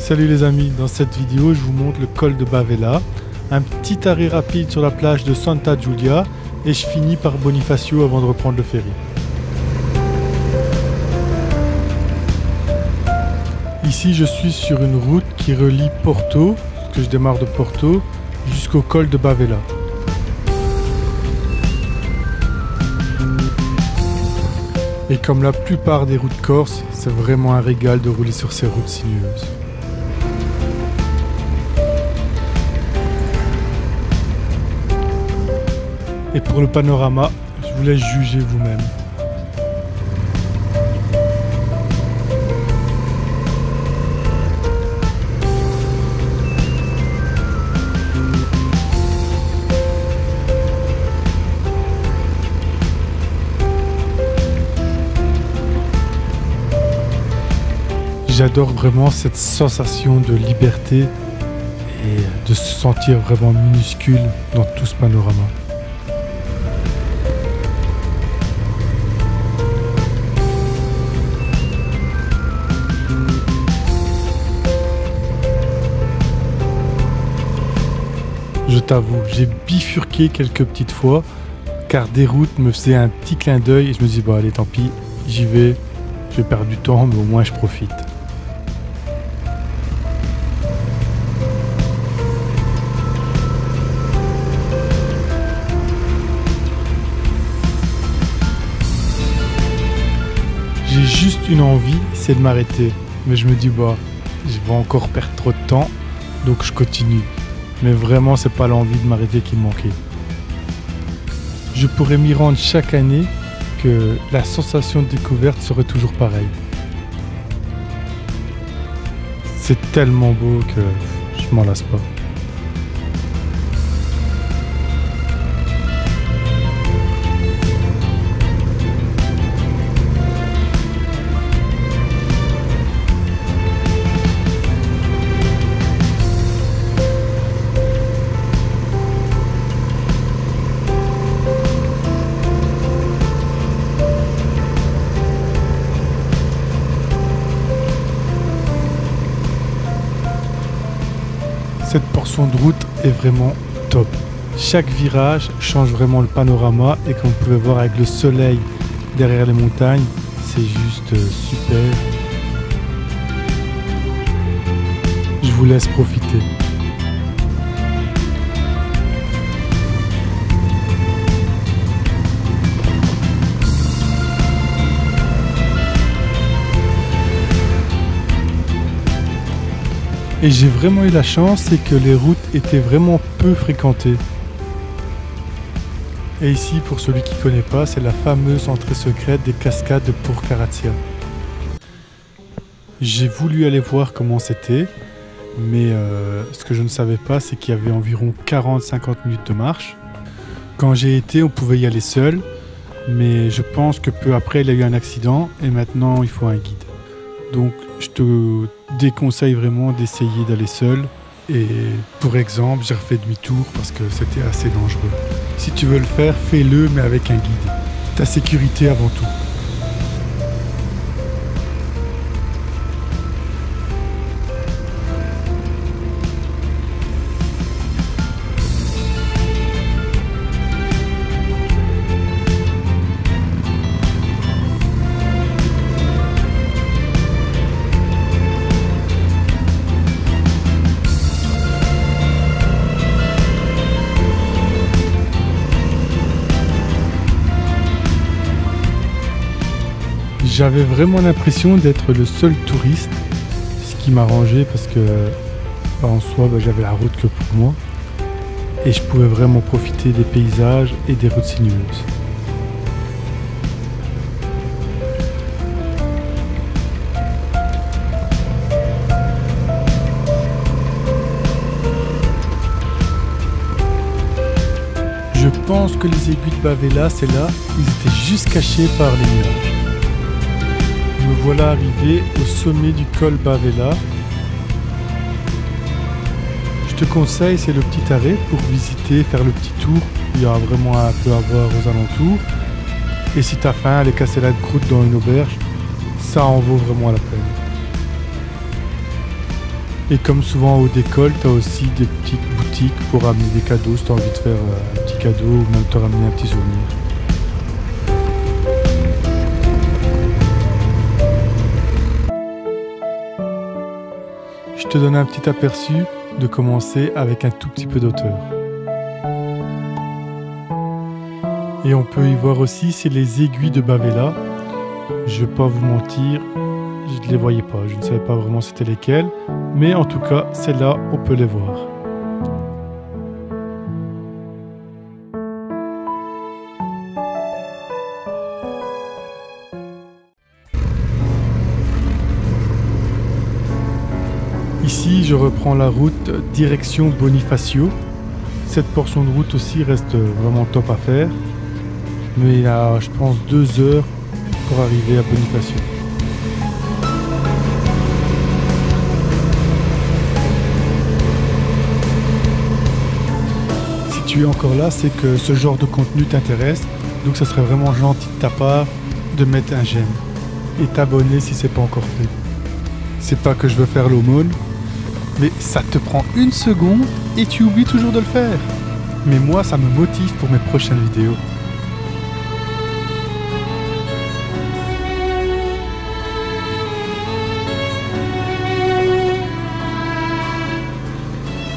Salut les amis, dans cette vidéo je vous montre le col de Bavela, un petit arrêt rapide sur la plage de Santa Giulia et je finis par Bonifacio avant de reprendre le ferry. Ici je suis sur une route qui relie Porto, parce que je démarre de Porto, jusqu'au col de Bavela. Et comme la plupart des routes corses, c'est vraiment un régal de rouler sur ces routes sinueuses. Et pour le panorama, je vous laisse juger vous-même. J'adore vraiment cette sensation de liberté et de se sentir vraiment minuscule dans tout ce panorama. Je t'avoue, j'ai bifurqué quelques petites fois car des routes me faisaient un petit clin d'œil et je me dis bon allez tant pis, j'y vais, je vais perdre du temps mais au moins je profite. J'ai juste une envie, c'est de m'arrêter. Mais je me dis, bah, je vais encore perdre trop de temps, donc je continue. Mais vraiment, c'est pas l'envie de m'arrêter qui me manquait. Je pourrais m'y rendre chaque année que la sensation de découverte serait toujours pareille. C'est tellement beau que je m'en lasse pas. Cette portion de route est vraiment top. Chaque virage change vraiment le panorama et comme vous pouvez voir avec le soleil derrière les montagnes, c'est juste super. Je vous laisse profiter. Et j'ai vraiment eu la chance, c'est que les routes étaient vraiment peu fréquentées. Et ici, pour celui qui ne connaît pas, c'est la fameuse entrée secrète des cascades de Porcaratia. J'ai voulu aller voir comment c'était, mais ce que je ne savais pas, c'est qu'il y avait environ 40-50 minutes de marche. Quand j'ai été, on pouvait y aller seul, mais je pense que peu après, il y a eu un accident et maintenant, il faut un guide. Donc, je te déconseille vraiment d'essayer d'aller seul. Et pour exemple, j'ai refait demi-tour parce que c'était assez dangereux. Si tu veux le faire, fais-le mais avec un guide. Ta sécurité avant tout. J'avais vraiment l'impression d'être le seul touriste, ce qui m'arrangeait parce que en soi j'avais la route que pour moi et je pouvais vraiment profiter des paysages et des routes sinueuses. Je pense que les aiguilles de Bavela, c'est là, ils étaient juste cachés par les nuages. Me voilà arrivé au sommet du col Bavela. Je te conseille, c'est le petit arrêt pour visiter, faire le petit tour. Il y a vraiment un peu à voir aux alentours. Et si t'as faim, aller casser la croûte dans une auberge, ça en vaut vraiment la peine. Et comme souvent au décolle, tu as aussi des petites boutiques pour ramener des cadeaux si tu as envie de faire un petit cadeau ou même te ramener un petit souvenir. Je te donne un petit aperçu de commencer avec un tout petit peu d'auteur. Et on peut y voir aussi, c'est les aiguilles de Bavella. Je ne vais pas vous mentir, je ne les voyais pas, je ne savais pas vraiment c'était lesquelles, mais en tout cas, celles-là, on peut les voir. Ici, je reprends la route direction Bonifacio. Cette portion de route aussi reste vraiment top à faire, mais il y a, je pense, 2 heures pour arriver à Bonifacio. Si tu es encore là, c'est que ce genre de contenu t'intéresse, donc ça serait vraiment gentil de ta part de mettre un j'aime et t'abonner si c'est pas encore fait. C'est pas que je veux faire l'aumône, mais ça te prend 1 seconde et tu oublies toujours de le faire. Mais moi, ça me motive pour mes prochaines vidéos.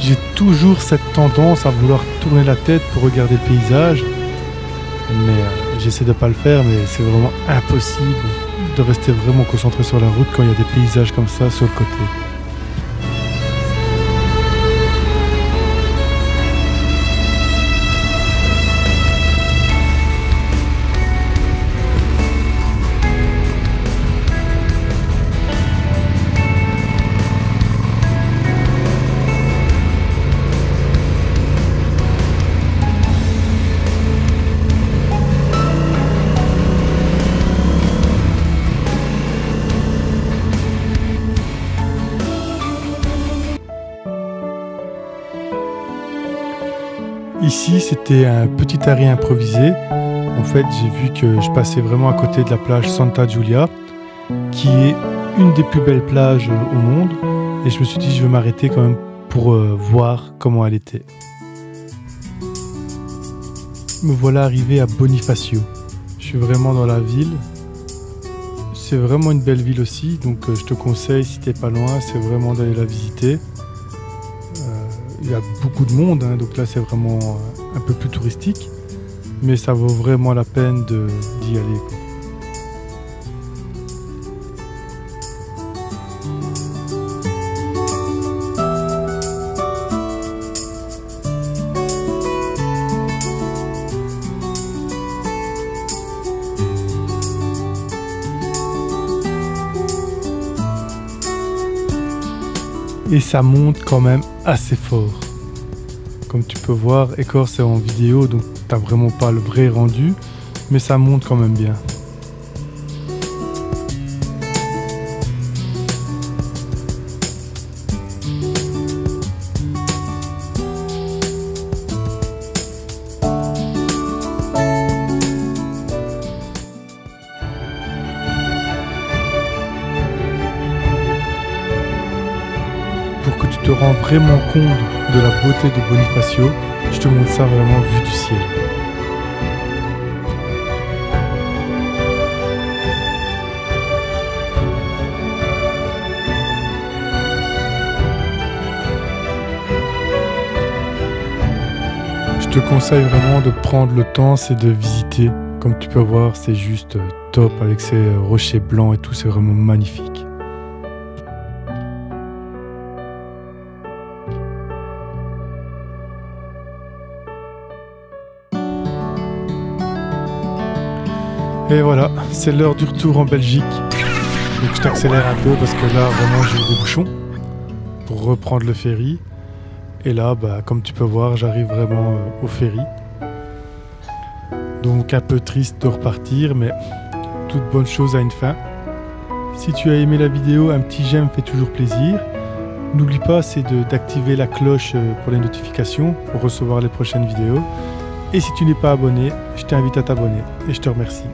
J'ai toujours cette tendance à vouloir tourner la tête pour regarder le paysage. Mais j'essaie de ne pas le faire, mais c'est vraiment impossible de rester vraiment concentré sur la route quand il y a des paysages comme ça sur le côté. Ici, c'était un petit arrêt improvisé. En fait, j'ai vu que je passais vraiment à côté de la plage Santa Giulia, qui est une des plus belles plages au monde. Et je me suis dit, je vais m'arrêter quand même pour voir comment elle était. Me voilà arrivé à Bonifacio. Je suis vraiment dans la ville. C'est vraiment une belle ville aussi, donc je te conseille, si t'es pas loin, c'est vraiment d'aller la visiter. Il y a beaucoup de monde, hein, donc là c'est vraiment un peu plus touristique, mais ça vaut vraiment la peine d'y aller. Et ça monte quand même assez fort. Comme tu peux voir, Écorce c'est en vidéo, donc t'as vraiment pas le vrai rendu, mais ça monte quand même bien. Pour que tu te rends vraiment compte de la beauté de Bonifacio, je te montre ça vraiment vue du ciel. Je te conseille vraiment de prendre le temps, c'est de visiter. Comme tu peux voir, c'est juste top avec ces rochers blancs et tout, c'est vraiment magnifique. Et voilà, c'est l'heure du retour en Belgique. Donc je t'accélère un peu parce que là vraiment j'ai des bouchons pour reprendre le ferry. Et là, comme tu peux voir, j'arrive vraiment au ferry. Donc un peu triste de repartir, mais toute bonne chose a une fin. Si tu as aimé la vidéo, un petit j'aime fait toujours plaisir. N'oublie pas, c'est d'activer la cloche pour les notifications pour recevoir les prochaines vidéos. Et si tu n'es pas abonné, je t'invite à t'abonner et je te remercie.